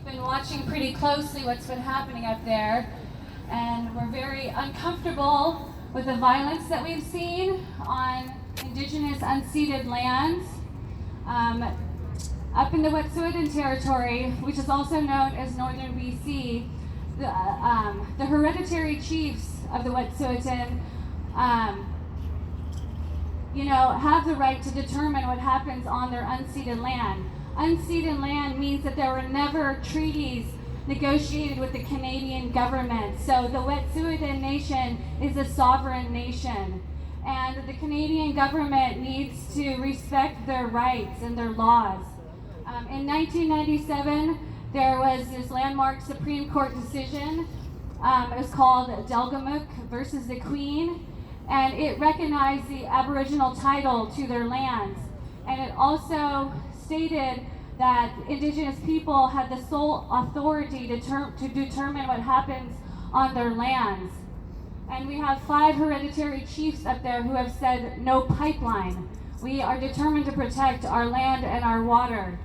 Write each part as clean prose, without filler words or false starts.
we've been watching pretty closely what's been happening up there, and we're very uncomfortable with the violence that we've seen on indigenous unceded lands. Up in the Wet'suwet'en territory, which is also known as northern BC, the hereditary chiefs of the Wet'suwet'en have the right to determine what happens on their unceded land. Unceded land means that there were never treaties negotiated with the Canadian government. So the Wet'suwet'en Nation is a sovereign nation, and the Canadian government needs to respect their rights and their laws. In 1997, there was this landmark Supreme Court decision. It was called Delgamuukw versus the Queen, and it recognized the Aboriginal title to their lands. And it also stated that Indigenous people had the sole authority to determine what happens on their lands. And we have 5 hereditary chiefs up there who have said no pipeline. We are determined to protect our land and our water.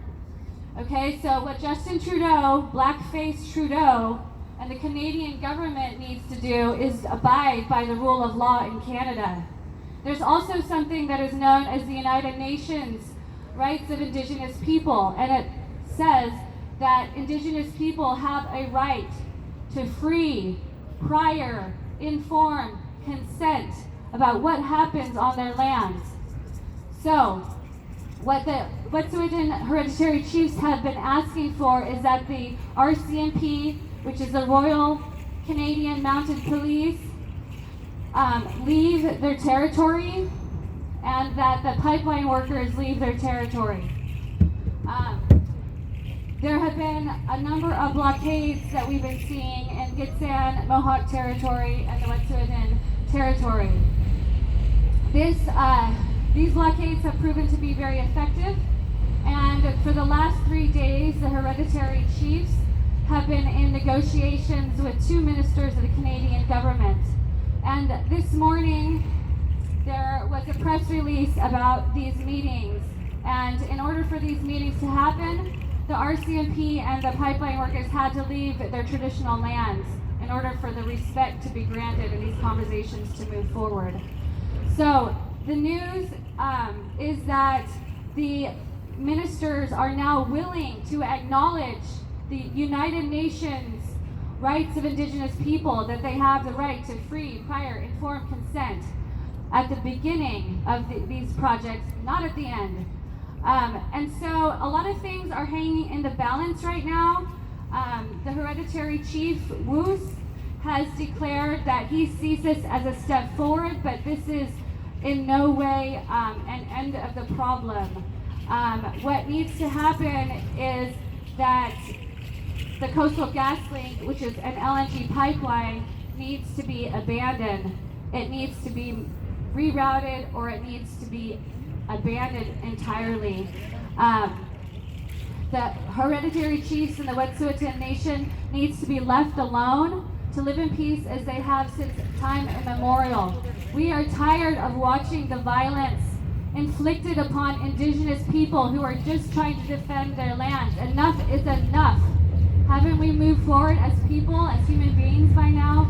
Okay, so what Justin Trudeau, blackface Trudeau, and the Canadian government needs to do is abide by the rule of law in Canada. There's also something that is known as the United Nations Rights of Indigenous People, and it says that Indigenous people have a right to free, prior, informed consent about what happens on their lands. So, what the Wet'suwet'en hereditary chiefs have been asking for is that the RCMP, which is the Royal Canadian Mounted Police, leave their territory, and that the pipeline workers leave their territory. There have been a number of blockades that we've been seeing in Gidimt'en, Mohawk territory, and the Wet'suwet'en territory. These blockades have proven to be very effective, and for the last 3 days, the hereditary chiefs have been in negotiations with 2 ministers of the Canadian government. And this morning, there was a press release about these meetings, and in order for these meetings to happen, the RCMP and the pipeline workers had to leave their traditional lands in order for the respect to be granted and these conversations to move forward. So the news is that the ministers are now willing to acknowledge the United Nations rights of Indigenous people, that they have the right to free, prior, informed consent at the beginning of these projects, not at the end. And so a lot of things are hanging in the balance right now. The hereditary chief, Woos, has declared that he sees this as a step forward, but this is in no way an end of the problem. What needs to happen is that the Coastal GasLink, which is an LNG pipeline, needs to be abandoned. It needs to be rerouted, or it needs to be abandoned entirely. The hereditary chiefs in the Wet'suwet'en Nation needs to be left alone to live in peace as they have since time immemorial. We are tired of watching the violence inflicted upon Indigenous people who are just trying to defend their lands. Enough is enough. Haven't we moved forward as people, as human beings by now?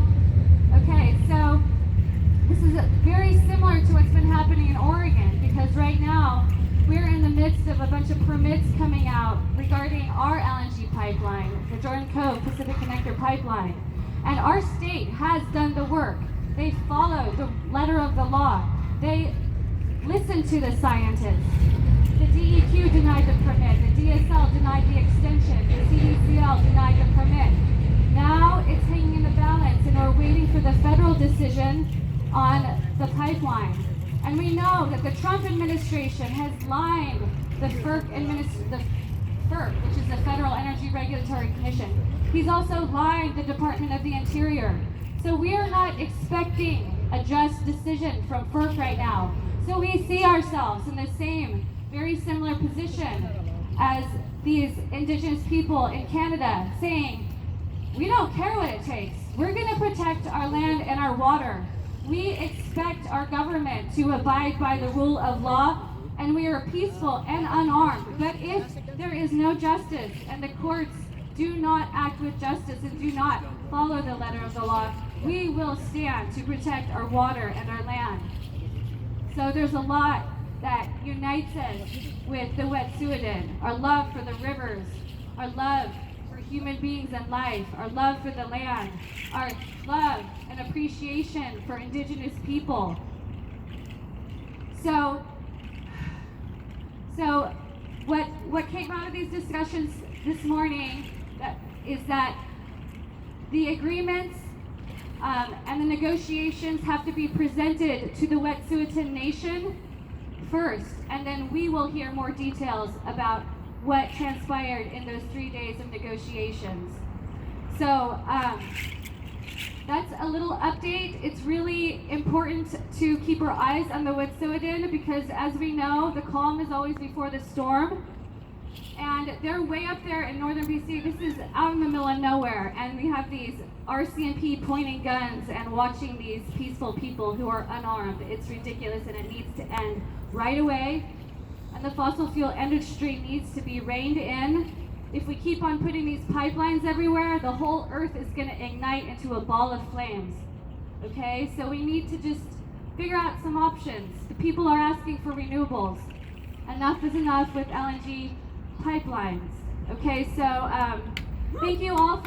Okay, so this is very similar to what's been happening in Oregon, because right now we're in the midst of a bunch of permits coming out regarding our LNG pipeline, the Jordan Cove Pacific Connector pipeline. And our state has done the work. They followed the letter of the law. They listened to the scientists. The DEQ denied the permit. The DSL denied the extension. The CDCL denied the permit. Now it's hanging in the balance, and we're waiting for the federal decision on the pipeline. And we know that the Trump administration has lined the FERC, which is the Federal Energy Regulatory Commission. He's also lined the Department of the Interior. So we are not expecting a just decision from FERC right now. So we see ourselves in the same, very similar position as these Indigenous people in Canada, saying, we don't care what it takes. We're going to protect our land and our water. We expect our government to abide by the rule of law, and we are peaceful and unarmed. But if there is no justice and the courts do not act with justice and do not follow the letter of the law, we will stand to protect our water and our land. So there's a lot that unites us with the Wet'suwet'en, our love for the rivers, our love for human beings and life, our love for the land, our love and appreciation for indigenous people. So what came out of these discussions this morning is that the agreements and the negotiations have to be presented to the Wet'suwet'en Nation first, and then we will hear more details about what transpired in those 3 days of negotiations. So that's a little update. It's really important to keep our eyes on the Wet'suwet'en because, as we know, the calm is always before the storm. And they're way up there in northern BC. This is out in the middle of nowhere, and we have these RCMP pointing guns and watching these peaceful people who are unarmed. It's ridiculous, and it needs to end right away. And the fossil fuel industry needs to be reined in. If we keep on putting these pipelines everywhere, the whole earth is going to ignite into a ball of flames. Okay, so we need to just figure out some options. The people are asking for renewables. Enough is enough with LNG pipelines. Okay, so thank you all for